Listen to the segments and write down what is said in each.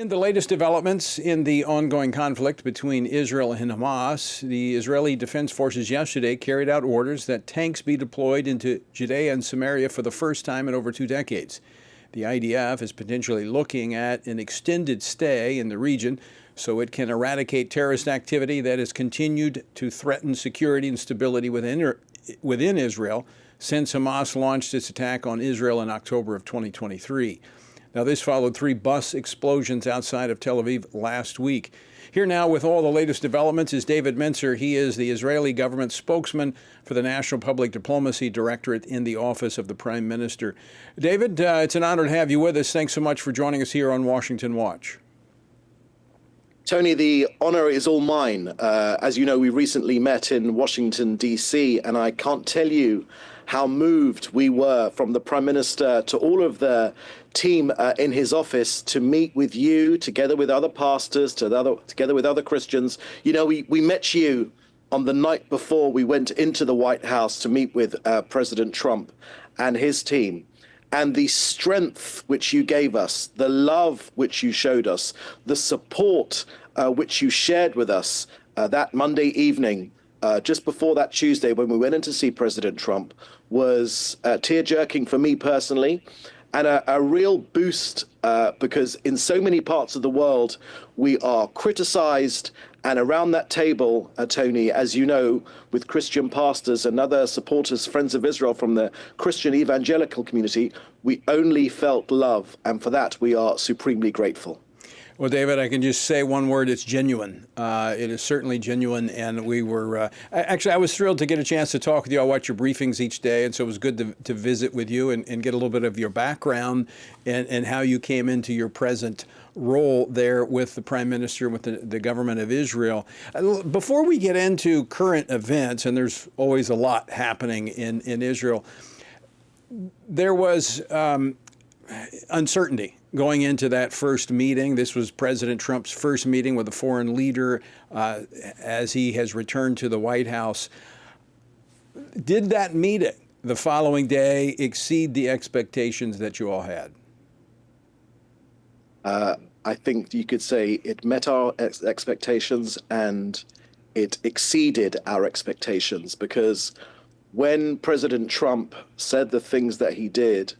In the latest developments in the ongoing conflict between Israel and Hamas, the Israeli Defense Forces yesterday carried out orders that tanks be deployed into Judea and Samaria for the first time in over 2 decades. The IDF is potentially looking at an extended stay in the region so it can eradicate terrorist activity that has continued to threaten security and stability within Israel since Hamas launched its attack on Israel in October of 2023. Now, this followed 3 bus explosions outside of Tel Aviv last week. Here now with all the latest developments is David Mencer. He is the Israeli government spokesman for the National Public Diplomacy Directorate in the Office of the Prime Minister. David, it's an honor to have you with us. Thanks so much for joining us here on Washington Watch. Tony, the honor is all mine. As you know, we recently met in Washington, D.C., and I can't tell you how moved we were from the Prime Minister to all of the team in his office to meet with you, together with other pastors, together with other Christians. You know, we met you on the night before we went into the White House to meet with President Trump and his team. And the strength which you gave us, the love which you showed us, the support which you shared with us that Monday evening, just before that Tuesday when we went in to see President Trump, was tear-jerking for me personally, and a real boost because in so many parts of the world we are criticized. And around that table, Tony, as you know, with Christian pastors and other supporters, friends of Israel from the Christian evangelical community, we only felt love. And for that, we are supremely grateful. Well, David, I can just say one word, it's genuine. It is certainly genuine, and we were, actually, I was thrilled to get a chance to talk with you. I watch your briefings each day, and so it was good to visit with you and get a little bit of your background and how you came into your present role there with the Prime Minister, with the government of Israel. Before we get into current events, and there's always a lot happening in Israel, there was uncertainty going into that first meeting. This was President Trump's first meeting with a foreign leader as he has returned to the White House. Did that meeting the following day exceed the expectations that you all had? I think you could say it met our expectations and it exceeded our expectations, because when President Trump said the things that he did,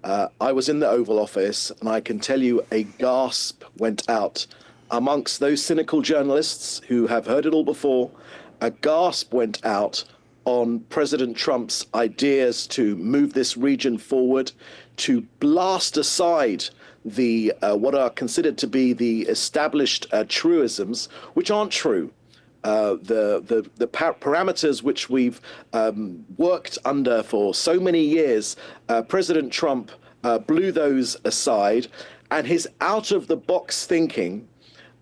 I was in the Oval Office, and I can tell you a gasp went out amongst those cynical journalists who have heard it all before. A gasp went out on President Trump's ideas to move this region forward, to blast aside the what are considered to be the established truisms, which aren't true. The parameters which we've worked under for so many years, President Trump blew those aside, and his out-of-the-box thinking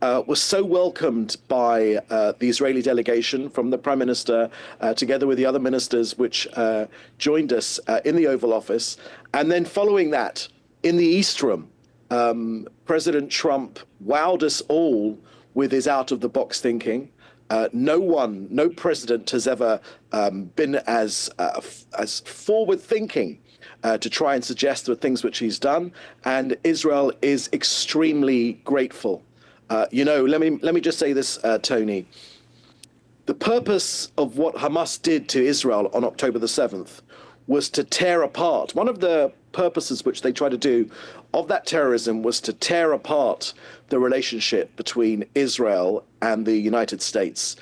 was so welcomed by the Israeli delegation from the Prime Minister, together with the other ministers which joined us in the Oval Office. And then following that, in the East Room, President Trump wowed us all with his out-of-the-box thinking. No president has ever been as forward-thinking to try and suggest the things which he's done, and Israel is extremely grateful. You know, let me just say this, Tony. The purpose of what Hamas did to Israel on October the 7th was to tear apart. One of the purposes which they tried to do of that terrorism was to tear apart the relationship between Israel and the United States.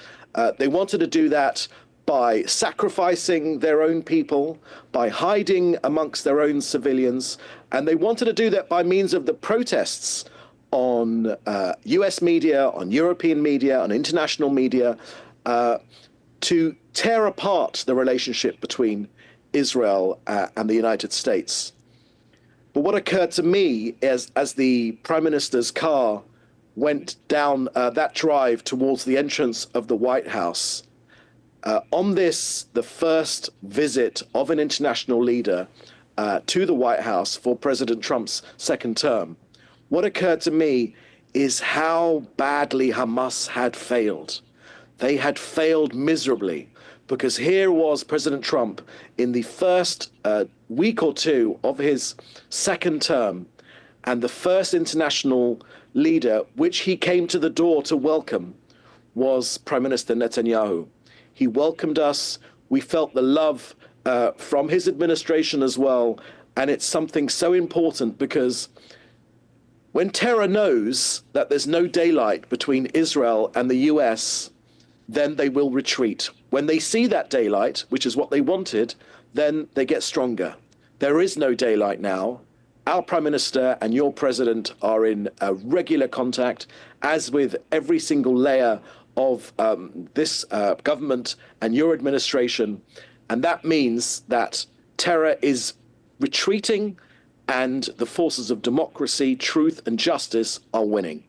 They wanted to do that by sacrificing their own people, by hiding amongst their own civilians, and they wanted to do that by means of the protests on US media, on European media, on international media, to tear apart the relationship between Israel and the United States. But what occurred to me as the Prime Minister's car went down that drive towards the entrance of the White House, on this, the first visit of an international leader to the White House for President Trump's second term, what occurred to me is how badly Hamas had failed. They had failed miserably, because here was President Trump in the first week or two of his second term, and the first international leader, which he came to the door to welcome, was Prime Minister Netanyahu. He welcomed us. We felt the love from his administration as well. And it's something so important because when terror knows that there's no daylight between Israel and the US, then they will retreat. When they see that daylight, which is what they wanted, then they get stronger. There is no daylight now. Our Prime Minister and your President are in regular contact, as with every single layer of this government and your administration. And that means that terror is retreating and the forces of democracy, truth, and justice are winning.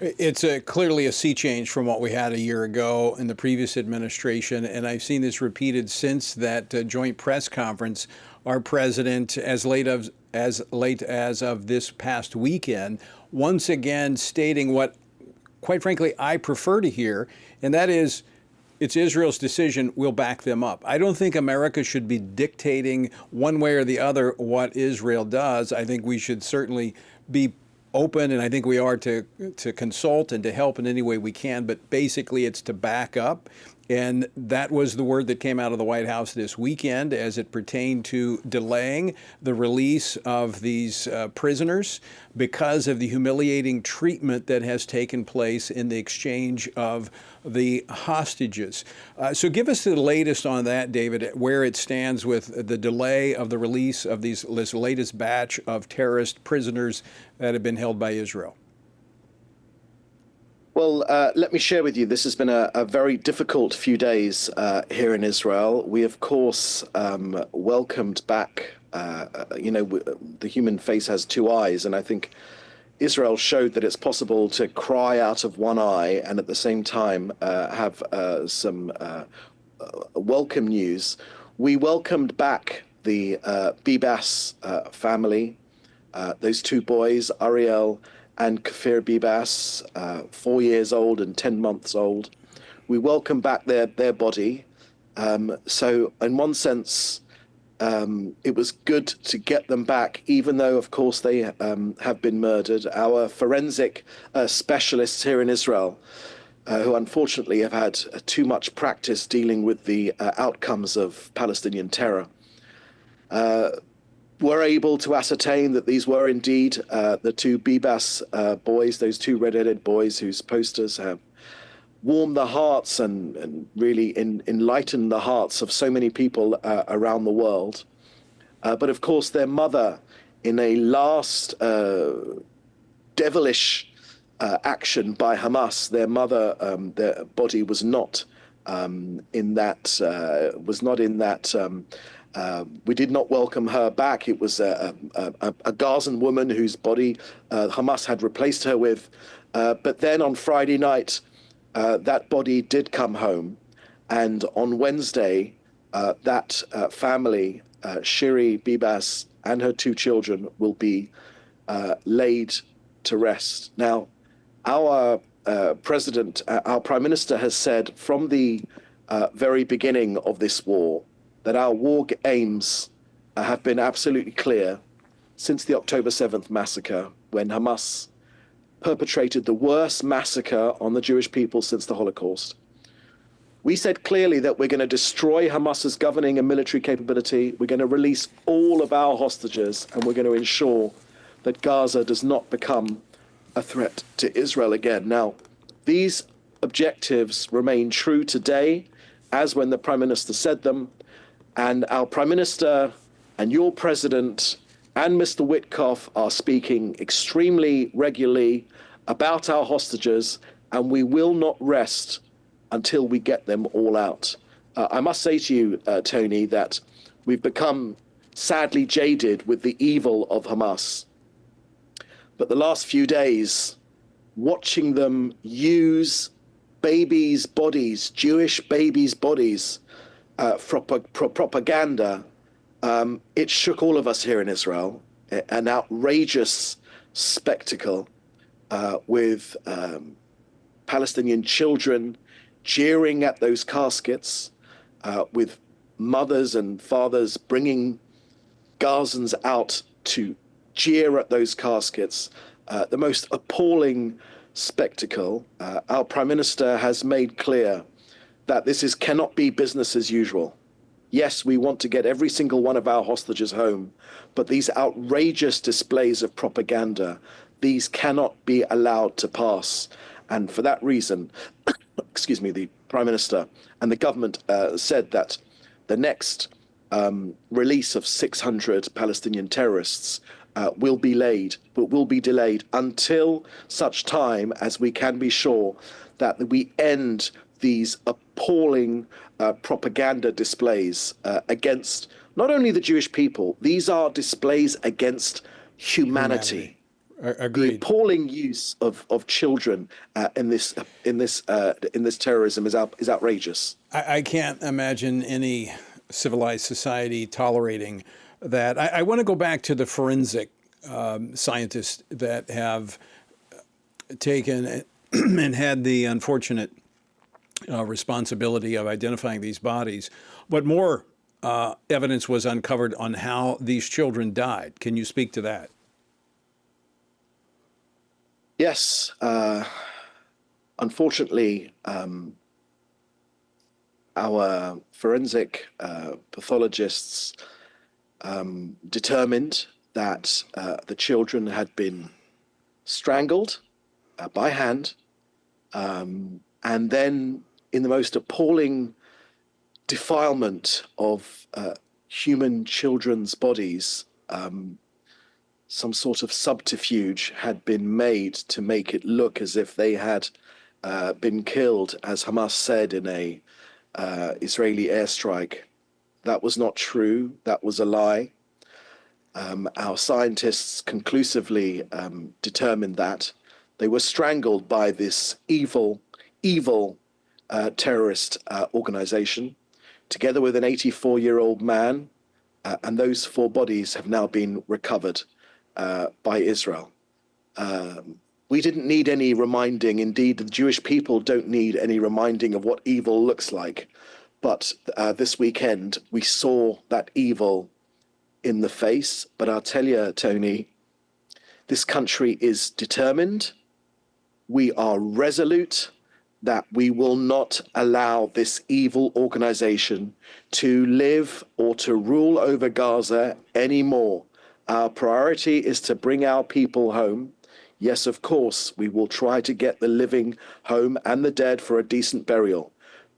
It's clearly a sea change from what we had a year ago in the previous administration, and I've seen this repeated since that joint press conference. Our president, as late as of this past weekend, once again stating what, quite frankly, I prefer to hear, and that is, it's Israel's decision, we'll back them up. I don't think America should be dictating one way or the other what Israel does. I think we should certainly be open, and I think we are to consult and to help in any way we can, but basically it's to back up. And that was the word that came out of the White House this weekend as it pertained to delaying the release of these prisoners because of the humiliating treatment that has taken place in the exchange of the hostages. So give us the latest on that, David, where it stands with the delay of the release of this latest batch of terrorist prisoners that have been held by Israel. Well, let me share with you, this has been a very difficult few days here in Israel. We, of course, welcomed back, the human face has two eyes, and I think Israel showed that it's possible to cry out of one eye and at the same time have some welcome news. We welcomed back the Bibas family, those two boys, Ariel and Kfir Bibas, 4 years old and 10 months old. We welcome back their body. So in one sense, it was good to get them back, even though, of course, they have been murdered. Our forensic specialists here in Israel, who unfortunately have had too much practice dealing with the outcomes of Palestinian terror, were able to ascertain that these were indeed the two Bibas boys, those two red-headed boys whose posters have warmed the hearts and really enlightened the hearts of so many people around the world. But of course, their mother, in a last devilish action by Hamas, their mother, their body was not in that. We did not welcome her back. It was a Gazan woman whose body Hamas had replaced her with. But then on Friday night, that body did come home. And on Wednesday, that family, Shiri Bibas and her two children, will be laid to rest. Now, our president, our prime minister has said from the very beginning of this war that our war aims have been absolutely clear since the October 7th massacre, when Hamas perpetrated the worst massacre on the Jewish people since the Holocaust. We said clearly that we're going to destroy Hamas's governing and military capability. We're going to release all of our hostages, and we're going to ensure that Gaza does not become a threat to Israel again. Now, these objectives remain true today, as when the Prime Minister said them. And our Prime Minister and your President and Mr. Witkoff are speaking extremely regularly about our hostages, and we will not rest until we get them all out. I must say to you, Tony, that we've become sadly jaded with the evil of Hamas. But the last few days, watching them use babies' bodies, Jewish babies' bodies, for propaganda, it shook all of us here in Israel. An outrageous spectacle with Palestinian children jeering at those caskets, with mothers and fathers bringing Gazans out to jeer at those caskets. the most appalling spectacle. Our Prime Minister has made clear that cannot be business as usual. Yes, we want to get every single one of our hostages home, but these outrageous displays of propaganda, these cannot be allowed to pass. And for that reason, excuse me, the Prime Minister and the government said that the next release of 600 Palestinian terrorists will be delayed until such time as we can be sure that we end these appalling propaganda displays against not only the Jewish people. These are displays against humanity. Agreed. The appalling use of children in this terrorism is outrageous. I can't imagine any civilized society tolerating that. I want to go back to the forensic scientists that have taken and had the unfortunate responsibility of identifying these bodies. But more evidence was uncovered on how these children died. Can you speak to that? Yes. Unfortunately, our forensic pathologists determined that the children had been strangled by hand, and then in the most appalling defilement of human children's bodies, some sort of subterfuge had been made to make it look as if they had been killed, as Hamas said in a Israeli airstrike. That was not true. That was a lie. Our scientists conclusively determined that they were strangled by this evil terrorist organization, together with an 84-year-old man, and those 4 bodies have now been recovered by Israel. We didn't need any reminding. Indeed, the Jewish people don't need any reminding of what evil looks like. But this weekend, we saw that evil in the face. But I'll tell you, Tony, this country is determined. We are resolute that we will not allow this evil organization to live or to rule over Gaza anymore. Our priority is to bring our people home. Yes, of course, we will try to get the living home and the dead for a decent burial.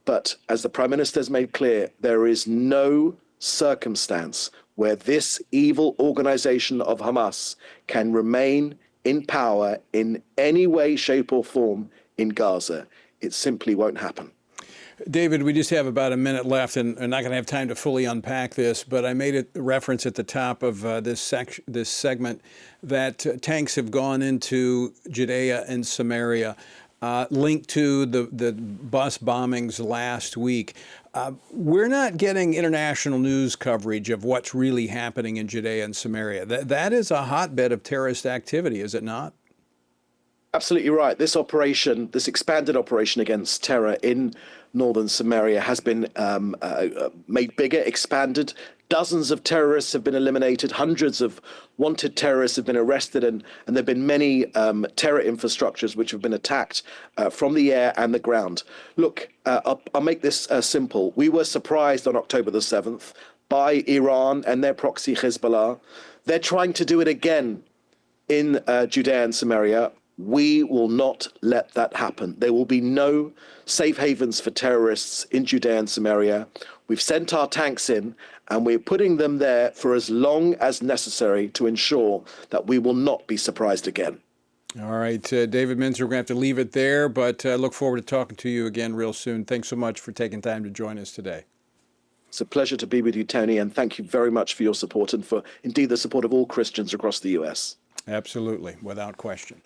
But as the Prime Minister has made clear, there is no circumstance where this evil organization of Hamas can remain in power in any way, shape, or form in Gaza. It simply won't happen. David, we just have about a minute left, and I'm not going to have time to fully unpack this, but I made a reference at the top of this segment that tanks have gone into Judea and Samaria, linked to the bus bombings last week. We're not getting international news coverage of what's really happening in Judea and Samaria. That is a hotbed of terrorist activity, is it not? Absolutely right. This operation, this expanded operation against terror in northern Samaria has been made bigger, expanded. Dozens of terrorists have been eliminated. Hundreds of wanted terrorists have been arrested, and there have been many terror infrastructures which have been attacked from the air and the ground. Look, I'll make this simple. We were surprised on October the 7th by Iran and their proxy Hezbollah. They're trying to do it again in Judea and Samaria. We will not let that happen. There will be no safe havens for terrorists in Judea and Samaria. We've sent our tanks in, and we're putting them there for as long as necessary to ensure that we will not be surprised again. All right, David Mencer, we're going to have to leave it there, but look forward to talking to you again real soon. Thanks so much for taking time to join us today. It's a pleasure to be with you, Tony, and thank you very much for your support and for, indeed, the support of all Christians across the U.S. Absolutely, without question.